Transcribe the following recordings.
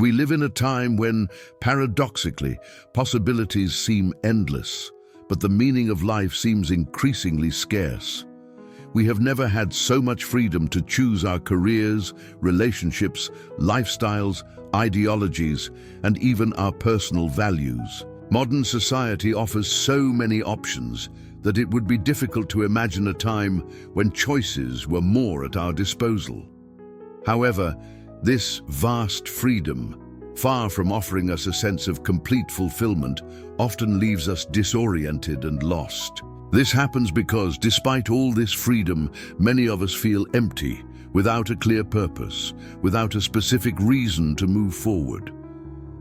We live in a time when, paradoxically, possibilities seem endless, but the meaning of life seems increasingly scarce. We have never had so much freedom to choose our careers, relationships, lifestyles, ideologies, and even our personal values. Modern society offers so many options that it would be difficult to imagine a time when choices were more at our disposal. However, this vast freedom, far from offering us a sense of complete fulfillment, often leaves us disoriented and lost. This happens because, despite all this freedom, many of us feel empty, without a clear purpose, without a specific reason to move forward.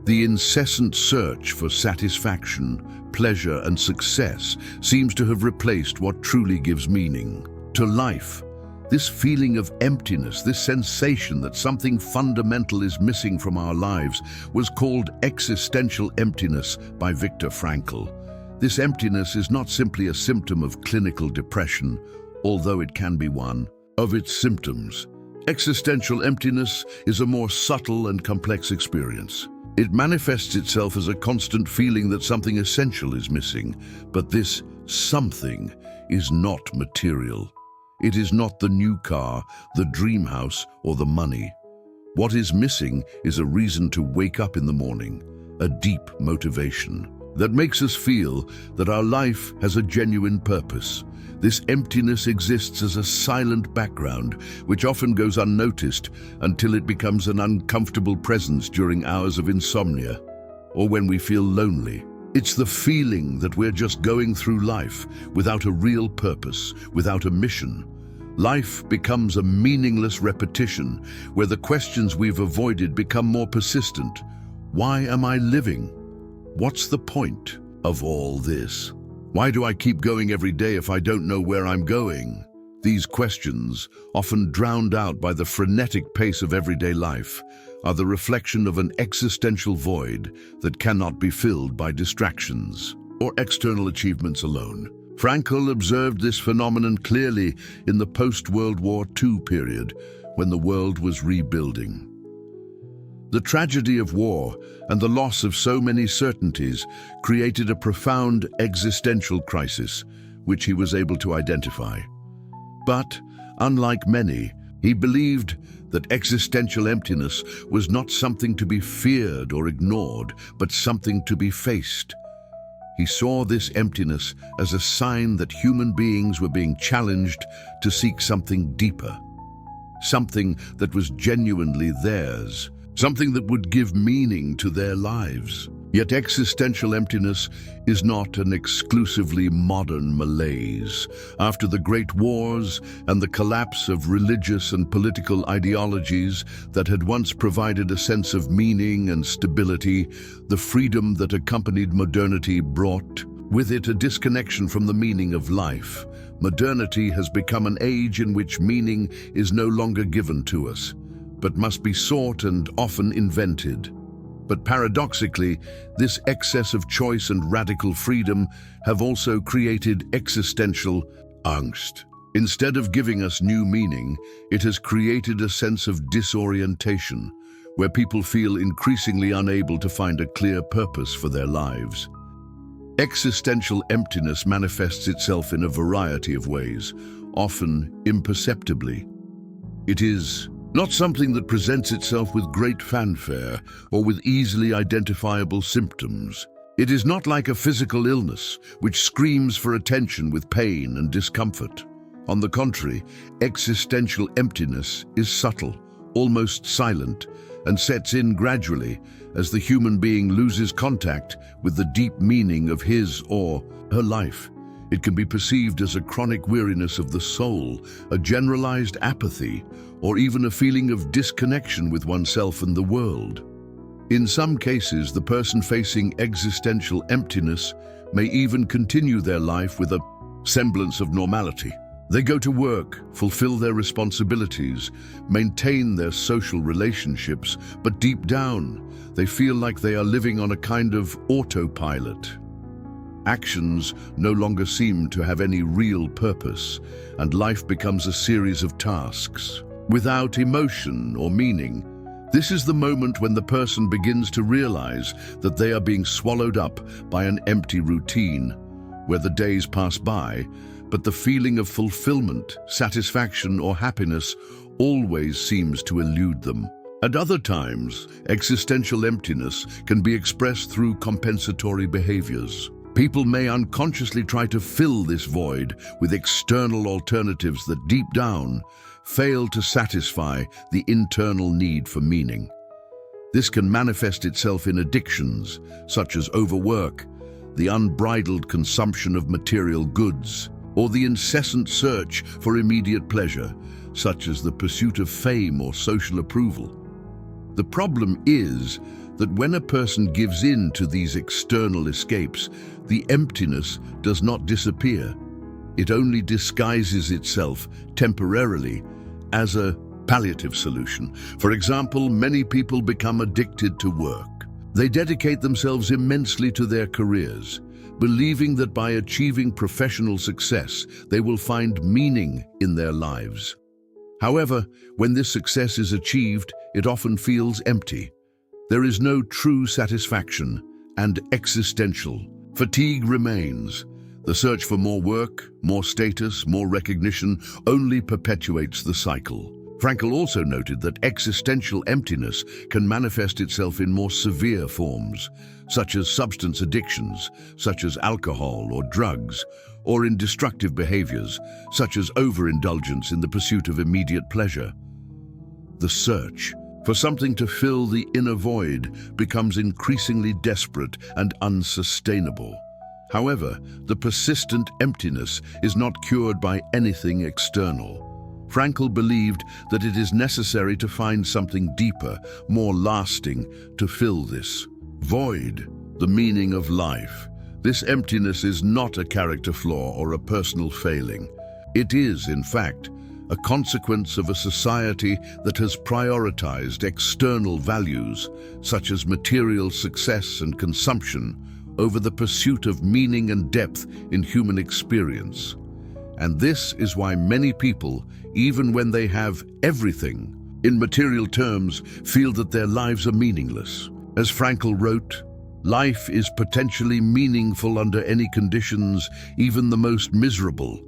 The incessant search for satisfaction, pleasure, and success seems to have replaced what truly gives meaning to life. This feeling of emptiness, this sensation that something fundamental is missing from our lives, was called existential emptiness by Viktor Frankl. This emptiness is not simply a symptom of clinical depression, although it can be one of its symptoms. Existential emptiness is a more subtle and complex experience. It manifests itself as a constant feeling that something essential is missing, but this something is not material. It is not the new car, the dream house, or the money. What is missing is a reason to wake up in the morning, a deep motivation that makes us feel that our life has a genuine purpose. This emptiness exists as a silent background, which often goes unnoticed until it becomes an uncomfortable presence during hours of insomnia or when we feel lonely. It's the feeling that we're just going through life without a real purpose, without a mission. Life becomes a meaningless repetition where the questions we've avoided become more persistent. Why am I living? What's the point of all this? Why do I keep going every day if I don't know where I'm going? These questions, often drowned out by the frenetic pace of everyday life, are the reflection of an existential void that cannot be filled by distractions or external achievements alone. Frankl observed this phenomenon clearly in the post-World War II period, when the world was rebuilding. The tragedy of war and the loss of so many certainties created a profound existential crisis, which he was able to identify. But, unlike many, he believed that existential emptiness was not something to be feared or ignored, but something to be faced. He saw this emptiness as a sign that human beings were being challenged to seek something deeper, something that was genuinely theirs, something that would give meaning to their lives. Yet existential emptiness is not an exclusively modern malaise. After the Great Wars and the collapse of religious and political ideologies that had once provided a sense of meaning and stability, the freedom that accompanied modernity brought with it a disconnection from the meaning of life. Modernity has become an age in which meaning is no longer given to us, but must be sought and often invented. But paradoxically, this excess of choice and radical freedom have also created existential angst. Instead of giving us new meaning, it has created a sense of disorientation, where people feel increasingly unable to find a clear purpose for their lives. Existential emptiness manifests itself in a variety of ways, often imperceptibly. It is not something that presents itself with great fanfare or with easily identifiable symptoms. It is not like a physical illness, which screams for attention with pain and discomfort. On the contrary, existential emptiness is subtle, almost silent, and sets in gradually as the human being loses contact with the deep meaning of his or her life. It can be perceived as a chronic weariness of the soul, a generalized apathy, or even a feeling of disconnection with oneself and the world. In some cases, the person facing existential emptiness may even continue their life with a semblance of normality. They go to work, fulfill their responsibilities, maintain their social relationships, but deep down, they feel like they are living on a kind of autopilot. Actions no longer seem to have any real purpose, and life becomes a series of tasks without emotion or meaning. This is the moment when the person begins to realize that they are being swallowed up by an empty routine, where the days pass by, but the feeling of fulfillment, satisfaction, or happiness always seems to elude them. At other times, existential emptiness can be expressed through compensatory behaviors. People may unconsciously try to fill this void with external alternatives that deep down fail to satisfy the internal need for meaning. This can manifest itself in addictions, such as overwork, the unbridled consumption of material goods, or the incessant search for immediate pleasure, such as the pursuit of fame or social approval. The problem is that when a person gives in to these external escapes, the emptiness does not disappear. It only disguises itself temporarily as a palliative solution. For example, many people become addicted to work. They dedicate themselves immensely to their careers, believing that by achieving professional success, they will find meaning in their lives. However, when this success is achieved, it often feels empty. There is no true satisfaction, and existential fatigue remains. The search for more work, more status, more recognition only perpetuates the cycle. Frankl also noted that existential emptiness can manifest itself in more severe forms, such as substance addictions, such as alcohol or drugs, or in destructive behaviors, such as overindulgence in the pursuit of immediate pleasure. The search for something to fill the inner void becomes increasingly desperate and unsustainable. However, the persistent emptiness is not cured by anything external. Frankl believed that it is necessary to find something deeper, more lasting, to fill this void, the meaning of life. This emptiness is not a character flaw or a personal failing. It is, in fact, a consequence of a society that has prioritized external values, such as material success and consumption, over the pursuit of meaning and depth in human experience. And this is why many people, even when they have everything, in material terms, feel that their lives are meaningless. As Frankl wrote, "Life is potentially meaningful under any conditions, even the most miserable."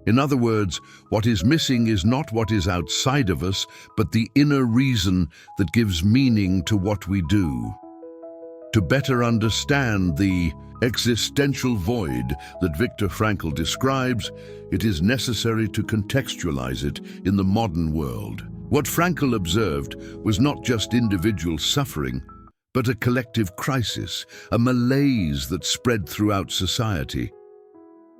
In other words, what is missing is not what is outside of us, but the inner reason that gives meaning to what we do. To better understand the existential void that Viktor Frankl describes, it is necessary to contextualize it in the modern world. What Frankl observed was not just individual suffering, but a collective crisis, a malaise that spread throughout society.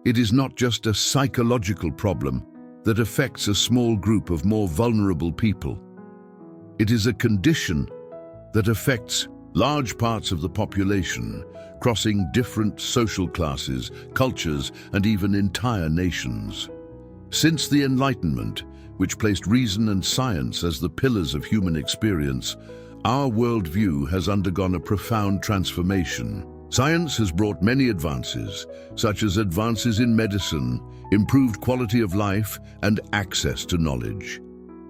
It is not just a psychological problem that affects a small group of more vulnerable people. It is a condition that affects large parts of the population, crossing different social classes, cultures, and even entire nations. Since the Enlightenment, which placed reason and science as the pillars of human experience, our worldview has undergone a profound transformation. Science has brought many advances, such as advances in medicine, improved quality of life, and access to knowledge.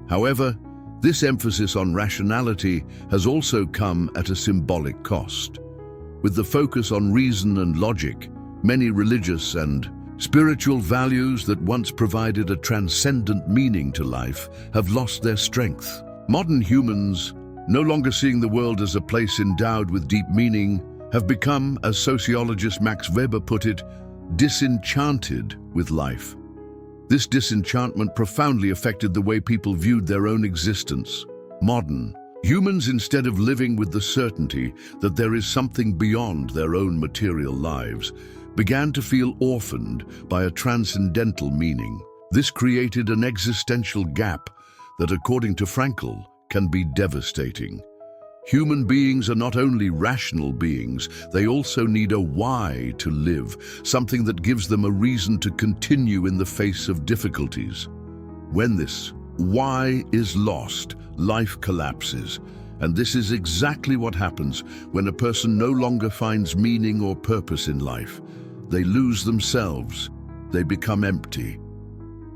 However, this emphasis on rationality has also come at a symbolic cost. With the focus on reason and logic, many religious and spiritual values that once provided a transcendent meaning to life have lost their strength. Modern humans, no longer seeing the world as a place endowed with deep meaning, have become, as sociologist Max Weber put it, disenchanted with life. This disenchantment profoundly affected the way people viewed their own existence. Modern humans, instead of living with the certainty that there is something beyond their own material lives, began to feel orphaned by a transcendental meaning. This created an existential gap that, according to Frankl, can be devastating. Human beings are not only rational beings, they also need a why to live, something that gives them a reason to continue in the face of difficulties. When this why is lost, life collapses, and this is exactly what happens when a person no longer finds meaning or purpose in life. They lose themselves, they become empty.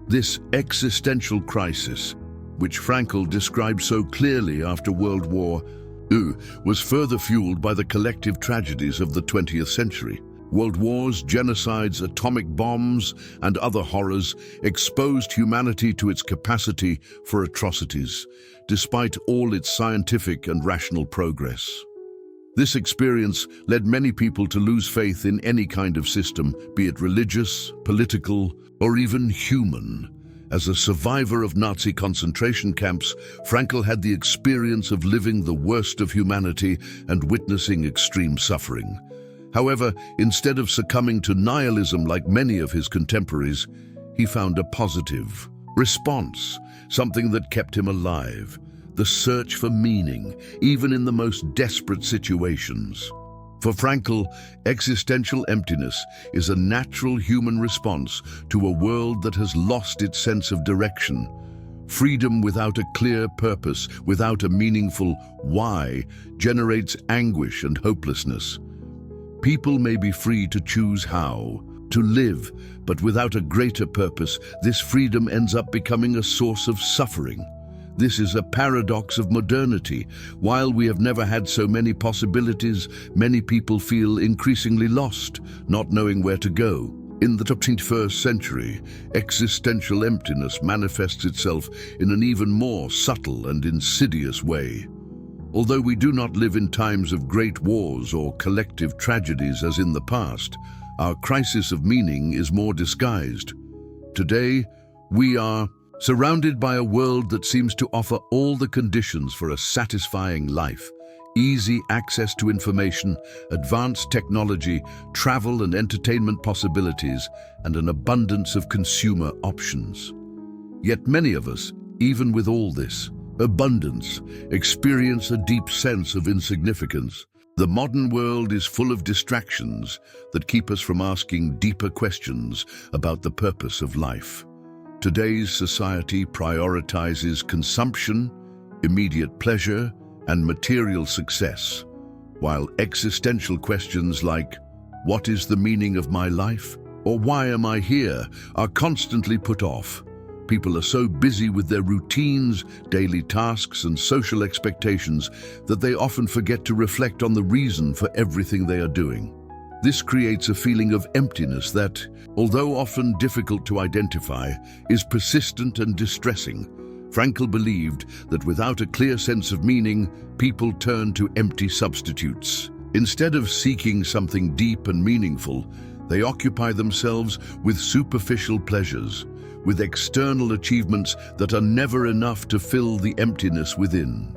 This existential crisis which Frankl described so clearly after World War II, was further fueled by the collective tragedies of the 20th century. World wars, genocides, atomic bombs, and other horrors exposed humanity to its capacity for atrocities, despite all its scientific and rational progress. This experience led many people to lose faith in any kind of system, be it religious, political, or even human. As a survivor of Nazi concentration camps, Frankl had the experience of living the worst of humanity and witnessing extreme suffering. However, instead of succumbing to nihilism like many of his contemporaries, he found a positive response, something that kept him alive. The search for meaning, even in the most desperate situations. For Frankl, existential emptiness is a natural human response to a world that has lost its sense of direction. Freedom without a clear purpose, without a meaningful why, generates anguish and hopelessness. People may be free to choose how to live, but without a greater purpose, this freedom ends up becoming a source of suffering. This is a paradox of modernity. While we have never had so many possibilities, many people feel increasingly lost, not knowing where to go. In the 21st century, existential emptiness manifests itself in an even more subtle and insidious way. Although we do not live in times of great wars or collective tragedies as in the past, our crisis of meaning is more disguised. Today, we are surrounded by a world that seems to offer all the conditions for a satisfying life: easy access to information, advanced technology, travel and entertainment possibilities, and an abundance of consumer options. Yet many of us, even with all this abundance, experience a deep sense of insignificance. The modern world is full of distractions that keep us from asking deeper questions about the purpose of life. Today's society prioritizes consumption, immediate pleasure, and material success, while existential questions like, "What is the meaning of my life?" or "Why am I here?" are constantly put off. People are so busy with their routines, daily tasks, and social expectations that they often forget to reflect on the reason for everything they are doing. This creates a feeling of emptiness that, although often difficult to identify, is persistent and distressing. Frankl believed that without a clear sense of meaning, people turn to empty substitutes. Instead of seeking something deep and meaningful, they occupy themselves with superficial pleasures, with external achievements that are never enough to fill the emptiness within.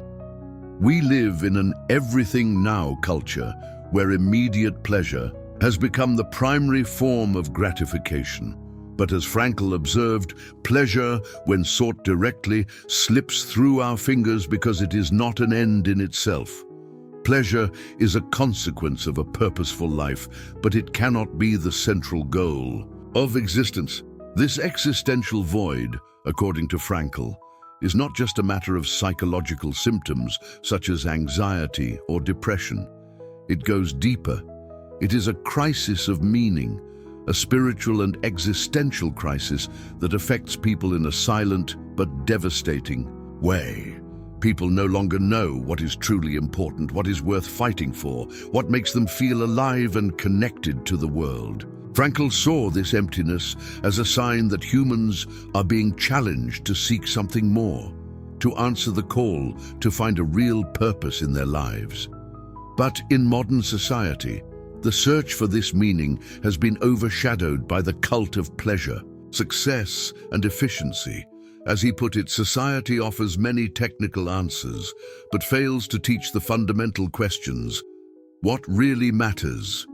We live in an everything now culture where immediate pleasure has become the primary form of gratification. But as Frankl observed, pleasure, when sought directly, slips through our fingers because it is not an end in itself. Pleasure is a consequence of a purposeful life, but it cannot be the central goal of existence. This existential void, according to Frankl, is not just a matter of psychological symptoms such as anxiety or depression. It goes deeper. It is a crisis of meaning, a spiritual and existential crisis that affects people in a silent but devastating way. People no longer know what is truly important, what is worth fighting for, what makes them feel alive and connected to the world. Frankl saw this emptiness as a sign that humans are being challenged to seek something more, to answer the call to find a real purpose in their lives. But in modern society, the search for this meaning has been overshadowed by the cult of pleasure, success, and efficiency. As he put it, society offers many technical answers, but fails to teach the fundamental questions. What really matters?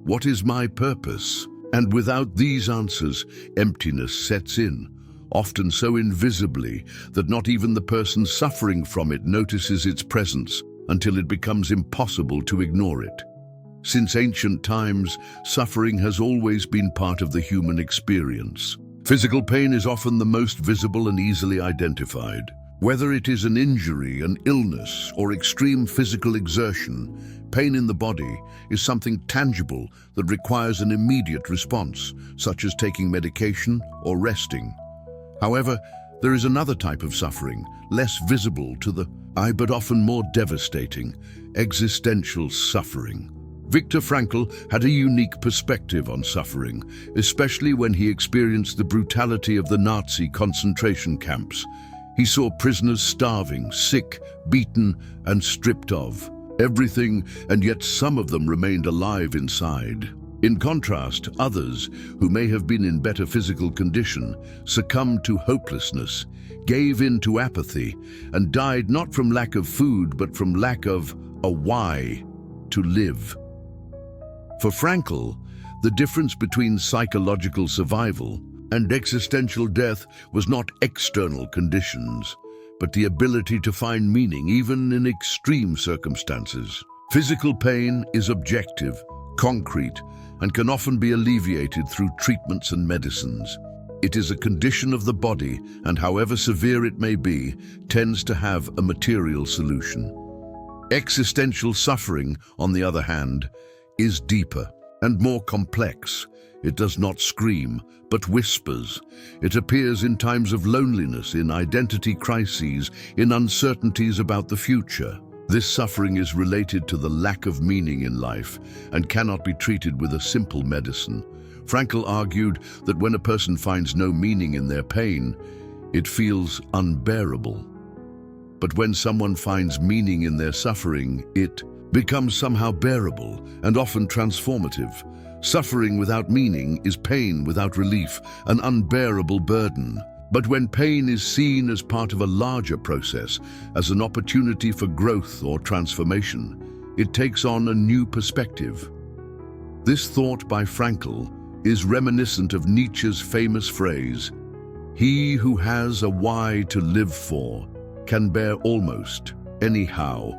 What is my purpose? And without these answers, emptiness sets in, often so invisibly that not even the person suffering from it notices its presence until it becomes impossible to ignore it. Since ancient times, suffering has always been part of the human experience. Physical pain is often the most visible and easily identified. Whether it is an injury, an illness, or extreme physical exertion, pain in the body is something tangible that requires an immediate response, such as taking medication or resting. However, There is another type of suffering, less visible to the eye but often more devastating: existential suffering. Viktor Frankl had a unique perspective on suffering, especially when he experienced the brutality of the Nazi concentration camps. He saw prisoners starving, sick, beaten, and stripped of everything, and yet some of them remained alive inside. In contrast, others, who may have been in better physical condition, succumbed to hopelessness, gave in to apathy, and died not from lack of food but from lack of a why to live. For Frankl, the difference between psychological survival and existential death was not external conditions, but the ability to find meaning even in extreme circumstances. Physical pain is objective, concrete, and can often be alleviated through treatments and medicines. It is a condition of the body, and however severe it may be, tends to have a material solution. Existential suffering, on the other hand, is deeper and more complex. It does not scream, but whispers. It appears in times of loneliness, in identity crises, in uncertainties about the future. This suffering is related to the lack of meaning in life and cannot be treated with a simple medicine. Frankl argued that when a person finds no meaning in their pain, it feels unbearable. But when someone finds meaning in their suffering, it becomes somehow bearable and often transformative. Suffering without meaning is pain without relief, an unbearable burden. But when pain is seen as part of a larger process, as an opportunity for growth or transformation, it takes on a new perspective. This thought by Frankl is reminiscent of Nietzsche's famous phrase, "He who has a why to live for can bear almost anyhow."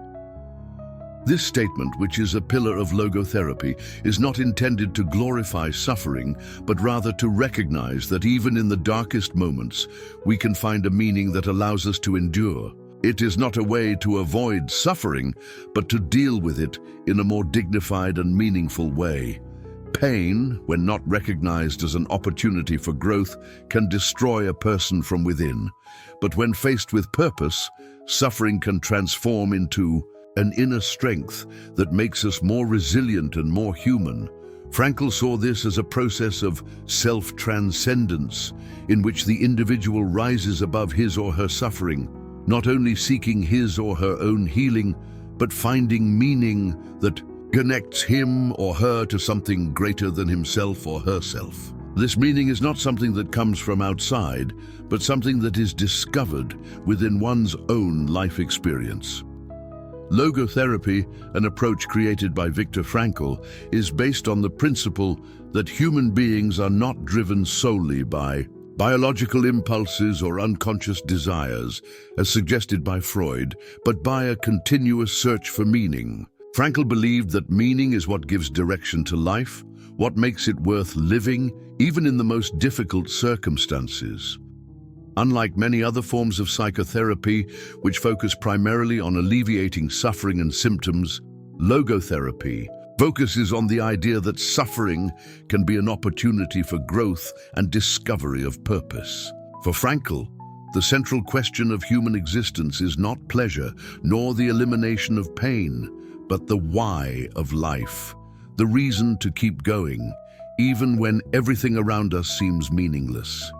This statement, which is a pillar of logotherapy, is not intended to glorify suffering, but rather to recognize that even in the darkest moments, we can find a meaning that allows us to endure. It is not a way to avoid suffering, but to deal with it in a more dignified and meaningful way. Pain, when not recognized as an opportunity for growth, can destroy a person from within. But when faced with purpose, suffering can transform into an inner strength that makes us more resilient and more human. Frankl saw this as a process of self-transcendence, in which the individual rises above his or her suffering, not only seeking his or her own healing, but finding meaning that connects him or her to something greater than himself or herself. This meaning is not something that comes from outside, but something that is discovered within one's own life experience. Logotherapy, an approach created by Viktor Frankl, is based on the principle that human beings are not driven solely by biological impulses or unconscious desires, as suggested by Freud, but by a continuous search for meaning. Frankl believed that meaning is what gives direction to life, what makes it worth living, even in the most difficult circumstances. Unlike many other forms of psychotherapy, which focus primarily on alleviating suffering and symptoms, logotherapy focuses on the idea that suffering can be an opportunity for growth and discovery of purpose. For Frankl, the central question of human existence is not pleasure, nor the elimination of pain, but the why of life, the reason to keep going, even when everything around us seems meaningless.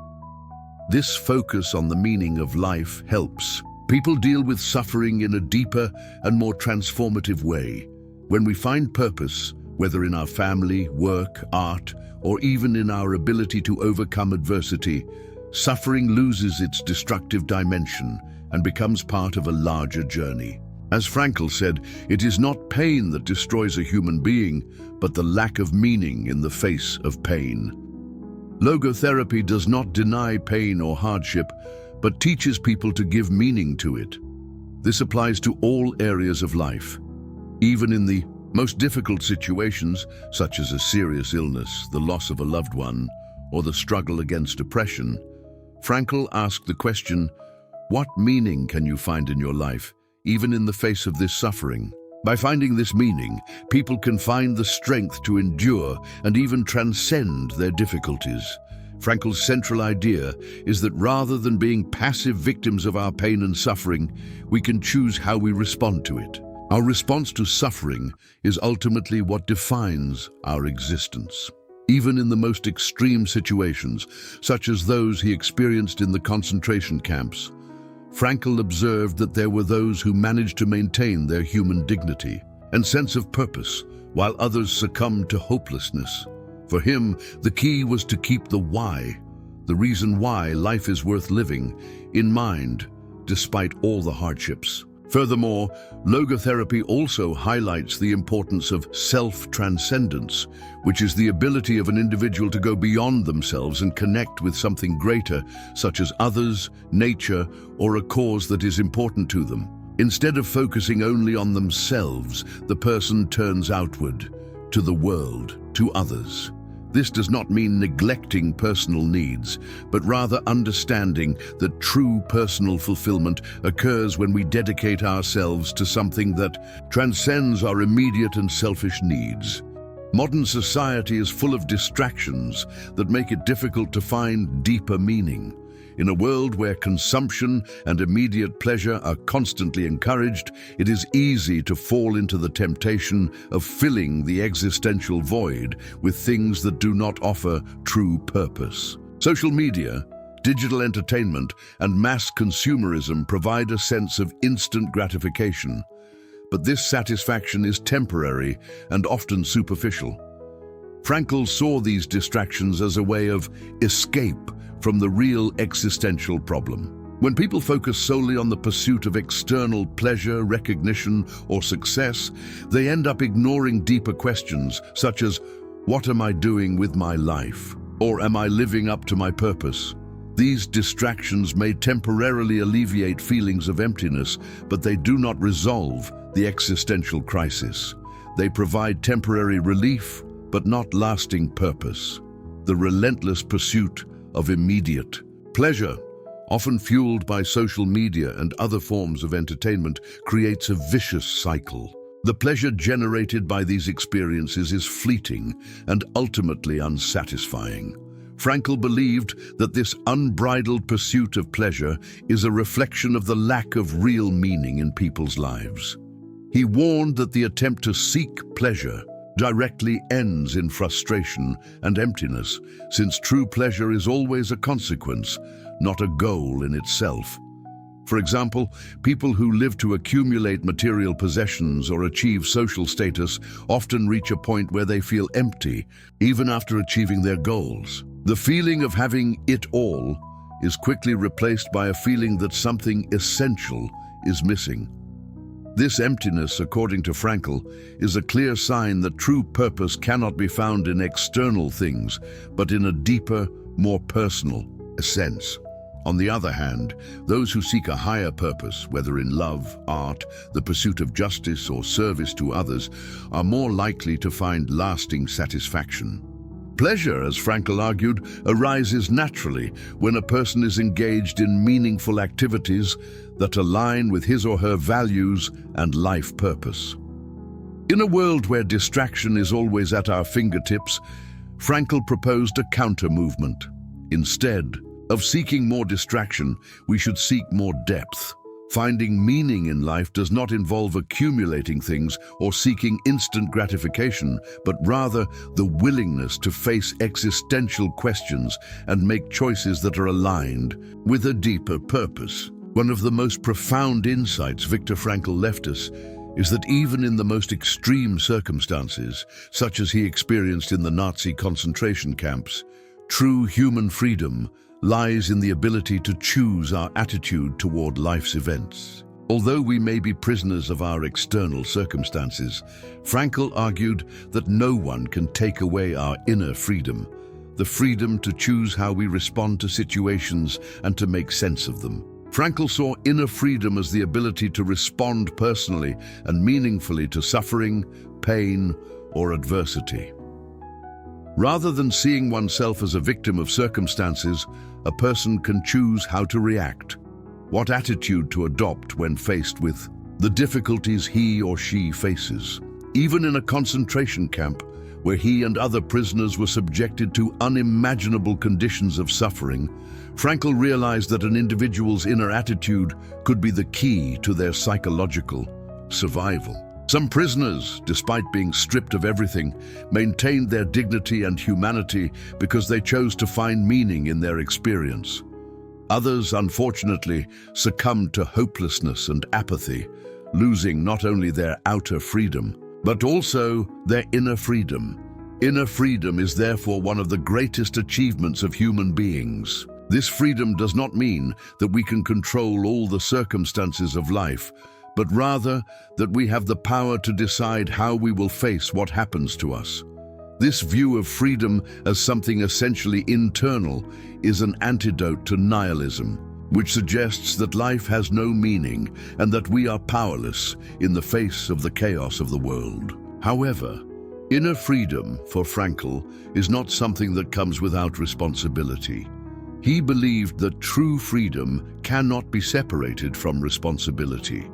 This focus on the meaning of life helps people deal with suffering in a deeper and more transformative way. When we find purpose, whether in our family, work, art, or even in our ability to overcome adversity, suffering loses its destructive dimension and becomes part of a larger journey. As Frankl said, it is not pain that destroys a human being, but the lack of meaning in the face of pain. Logotherapy does not deny pain or hardship, but teaches people to give meaning to it. This applies to all areas of life. Even in the most difficult situations, such as a serious illness, the loss of a loved one, or the struggle against depression, Frankl asked the question, what meaning can you find in your life, even in the face of this suffering? By finding this meaning, people can find the strength to endure and even transcend their difficulties. Frankl's central idea is that rather than being passive victims of our pain and suffering, we can choose how we respond to it. Our response to suffering is ultimately what defines our existence. Even in the most extreme situations, such as those he experienced in the concentration camps, Frankl observed that there were those who managed to maintain their human dignity and sense of purpose, while others succumbed to hopelessness. For him, the key was to keep the why, the reason why life is worth living, in mind, despite all the hardships. Furthermore, logotherapy also highlights the importance of self-transcendence, which is the ability of an individual to go beyond themselves and connect with something greater, such as others, nature, or a cause that is important to them. Instead of focusing only on themselves, the person turns outward, to the world, to others. This does not mean neglecting personal needs, but rather understanding that true personal fulfillment occurs when we dedicate ourselves to something that transcends our immediate and selfish needs. Modern society is full of distractions that make it difficult to find deeper meaning. In a world where consumption and immediate pleasure are constantly encouraged, it is easy to fall into the temptation of filling the existential void with things that do not offer true purpose. Social media, digital entertainment, and mass consumerism provide a sense of instant gratification, but this satisfaction is temporary and often superficial. Frankl saw these distractions as a way of escape from the real existential problem. When people focus solely on the pursuit of external pleasure, recognition, or success, they end up ignoring deeper questions such as, what am I doing with my life? Or am I living up to my purpose? These distractions may temporarily alleviate feelings of emptiness, but they do not resolve the existential crisis. They provide temporary relief, but not lasting purpose. The relentless pursuit of immediate pleasure, often fueled by social media and other forms of entertainment, creates a vicious cycle. The pleasure generated by these experiences is fleeting and ultimately unsatisfying. Frankl believed that this unbridled pursuit of pleasure is a reflection of the lack of real meaning in people's lives. He warned that the attempt to seek pleasure directly ends in frustration and emptiness, since true pleasure is always a consequence, not a goal in itself. For example, people who live to accumulate material possessions or achieve social status often reach a point where they feel empty, even after achieving their goals. The feeling of having it all is quickly replaced by a feeling that something essential is missing. This emptiness, according to Frankl, is a clear sign that true purpose cannot be found in external things, but in a deeper, more personal sense. On the other hand, those who seek a higher purpose, whether in love, art, the pursuit of justice, or service to others, are more likely to find lasting satisfaction. Pleasure, as Frankl argued, arises naturally when a person is engaged in meaningful activities that align with his or her values and life purpose. In a world where distraction is always at our fingertips, Frankl proposed a counter-movement. Instead of seeking more distraction, we should seek more depth. Finding meaning in life does not involve accumulating things or seeking instant gratification, but rather the willingness to face existential questions and make choices that are aligned with a deeper purpose. One of the most profound insights Viktor Frankl left us is that even in the most extreme circumstances, such as he experienced in the Nazi concentration camps, true human freedom lies in the ability to choose our attitude toward life's events. Although we may be prisoners of our external circumstances, Frankl argued that no one can take away our inner freedom, the freedom to choose how we respond to situations and to make sense of them. Frankl saw inner freedom as the ability to respond personally and meaningfully to suffering, pain, or adversity. Rather than seeing oneself as a victim of circumstances, a person can choose how to react, what attitude to adopt when faced with the difficulties he or she faces. Even in a concentration camp, where he and other prisoners were subjected to unimaginable conditions of suffering, Frankl realized that an individual's inner attitude could be the key to their psychological survival. Some prisoners, despite being stripped of everything, maintained their dignity and humanity because they chose to find meaning in their experience. Others, unfortunately, succumbed to hopelessness and apathy, losing not only their outer freedom, but also their inner freedom. Inner freedom is therefore one of the greatest achievements of human beings. This freedom does not mean that we can control all the circumstances of life, but rather that we have the power to decide how we will face what happens to us. This view of freedom as something essentially internal is an antidote to nihilism, which suggests that life has no meaning and that we are powerless in the face of the chaos of the world. However, inner freedom for Frankl is not something that comes without responsibility. He believed that true freedom cannot be separated from responsibility.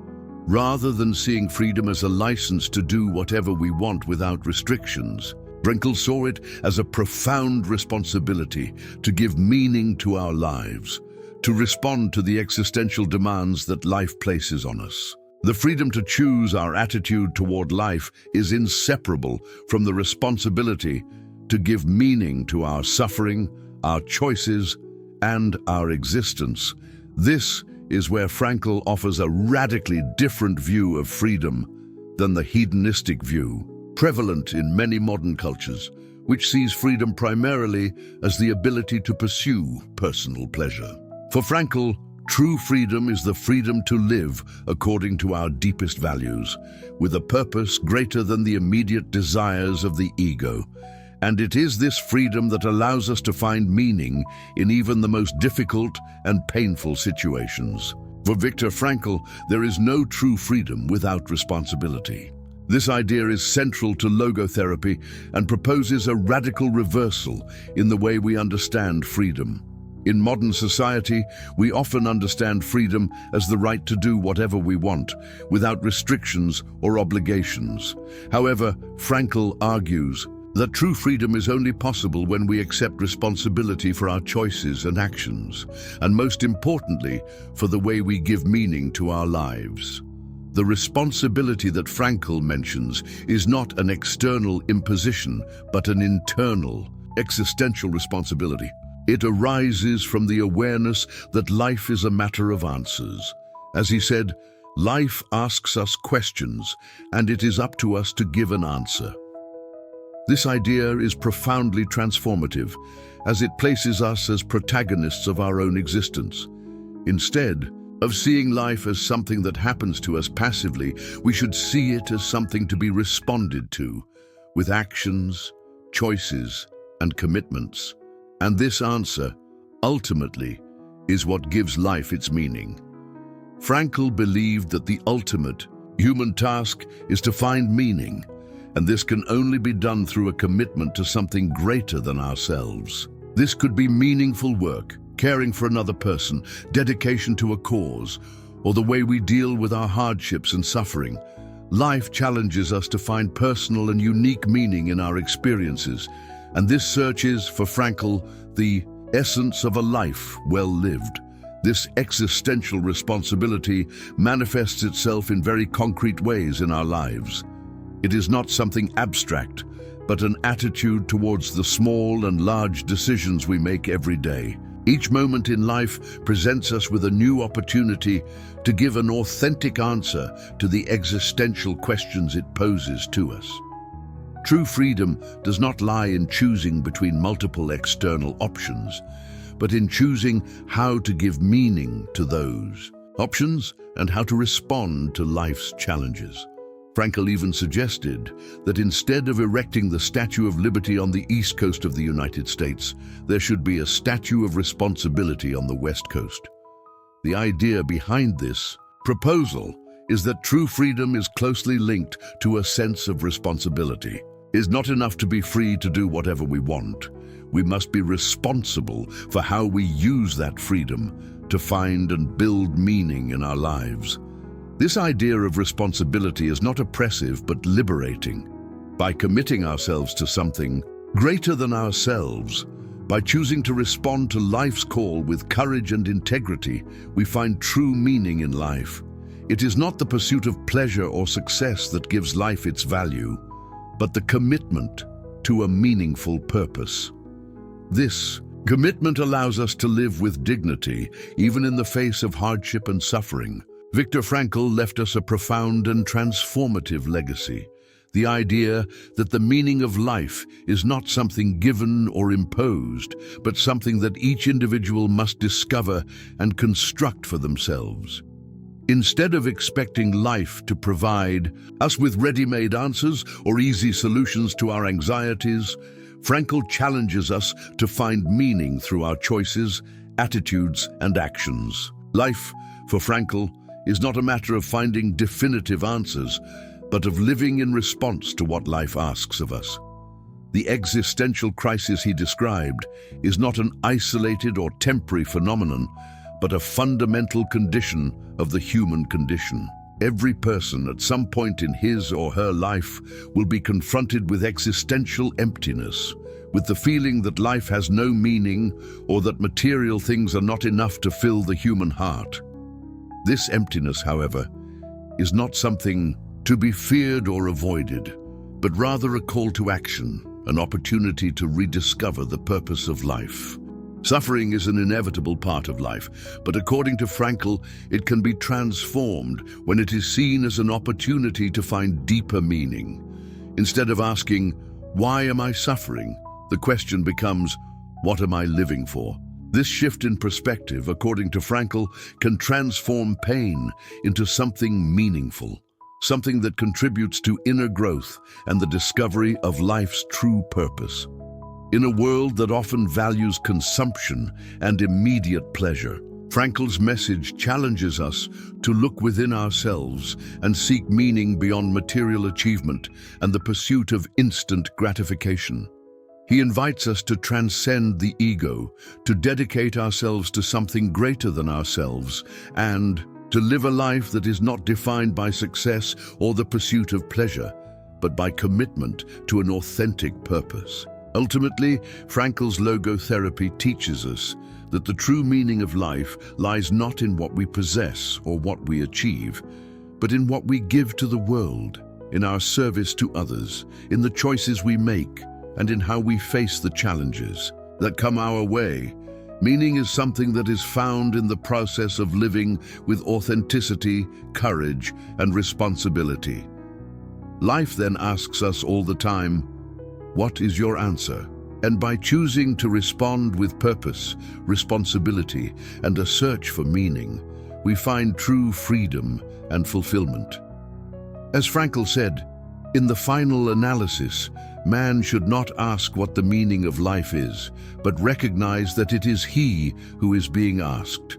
Rather than seeing freedom as a license to do whatever we want without restrictions, Frankl saw it as a profound responsibility to give meaning to our lives, to respond to the existential demands that life places on us. The freedom to choose our attitude toward life is inseparable from the responsibility to give meaning to our suffering, our choices, and our existence. This is where Frankl offers a radically different view of freedom than the hedonistic view, prevalent in many modern cultures, which sees freedom primarily as the ability to pursue personal pleasure. For Frankl, true freedom is the freedom to live according to our deepest values, with a purpose greater than the immediate desires of the ego. And it is this freedom that allows us to find meaning in even the most difficult and painful situations. For Viktor Frankl, there is no true freedom without responsibility. This idea is central to logotherapy and proposes a radical reversal in the way we understand freedom. In modern society, we often understand freedom as the right to do whatever we want, without restrictions or obligations. However, Frankl argues that true freedom is only possible when we accept responsibility for our choices and actions, and most importantly, for the way we give meaning to our lives. The responsibility that Frankl mentions is not an external imposition, but an internal, existential responsibility. It arises from the awareness that life is a matter of answers. As he said, life asks us questions, and it is up to us to give an answer. This idea is profoundly transformative, as it places us as protagonists of our own existence. Instead of seeing life as something that happens to us passively, we should see it as something to be responded to, with actions, choices, and commitments. And this answer, ultimately, is what gives life its meaning. Frankl believed that the ultimate human task is to find meaning, and this can only be done through a commitment to something greater than ourselves. This could be meaningful work, caring for another person, dedication to a cause, or the way we deal with our hardships and suffering. Life challenges us to find personal and unique meaning in our experiences, and this search is, for Frankl, the essence of a life well lived. This existential responsibility manifests itself in very concrete ways in our lives. It is not something abstract, but an attitude towards the small and large decisions we make every day. Each moment in life presents us with a new opportunity to give an authentic answer to the existential questions it poses to us. True freedom does not lie in choosing between multiple external options, but in choosing how to give meaning to those options and how to respond to life's challenges. Frankl even suggested that instead of erecting the Statue of Liberty on the east coast of the United States, there should be a Statue of Responsibility on the west coast. The idea behind this proposal is that true freedom is closely linked to a sense of responsibility. It is not enough to be free to do whatever we want. We must be responsible for how we use that freedom to find and build meaning in our lives. This idea of responsibility is not oppressive but liberating. By committing ourselves to something greater than ourselves, by choosing to respond to life's call with courage and integrity, we find true meaning in life. It is not the pursuit of pleasure or success that gives life its value, but the commitment to a meaningful purpose. This commitment allows us to live with dignity, even in the face of hardship and suffering. Viktor Frankl left us a profound and transformative legacy. The idea that the meaning of life is not something given or imposed, but something that each individual must discover and construct for themselves. Instead of expecting life to provide us with ready-made answers or easy solutions to our anxieties, Frankl challenges us to find meaning through our choices, attitudes, and actions. Life, for Frankl, is not a matter of finding definitive answers, but of living in response to what life asks of us. The existential crisis he described is not an isolated or temporary phenomenon, but a fundamental condition of the human condition. Every person at some point in his or her life will be confronted with existential emptiness, with the feeling that life has no meaning or that material things are not enough to fill the human heart. This emptiness, however, is not something to be feared or avoided, but rather a call to action, an opportunity to rediscover the purpose of life. Suffering is an inevitable part of life, but according to Frankl, it can be transformed when it is seen as an opportunity to find deeper meaning. Instead of asking, "Why am I suffering?" the question becomes, "What am I living for?" This shift in perspective, according to Frankl, can transform pain into something meaningful, something that contributes to inner growth and the discovery of life's true purpose. In a world that often values consumption and immediate pleasure, Frankl's message challenges us to look within ourselves and seek meaning beyond material achievement and the pursuit of instant gratification. He invites us to transcend the ego, to dedicate ourselves to something greater than ourselves, and to live a life that is not defined by success or the pursuit of pleasure, but by commitment to an authentic purpose. Ultimately, Frankl's logotherapy teaches us that the true meaning of life lies not in what we possess or what we achieve, but in what we give to the world, in our service to others, in the choices we make, and in how we face the challenges that come our way. Meaning is something that is found in the process of living with authenticity, courage, and responsibility. Life then asks us all the time, "What is your answer?" And by choosing to respond with purpose, responsibility, and a search for meaning, we find true freedom and fulfillment. As Frankl said, in the final analysis, man should not ask what the meaning of life is, but recognize that it is he who is being asked.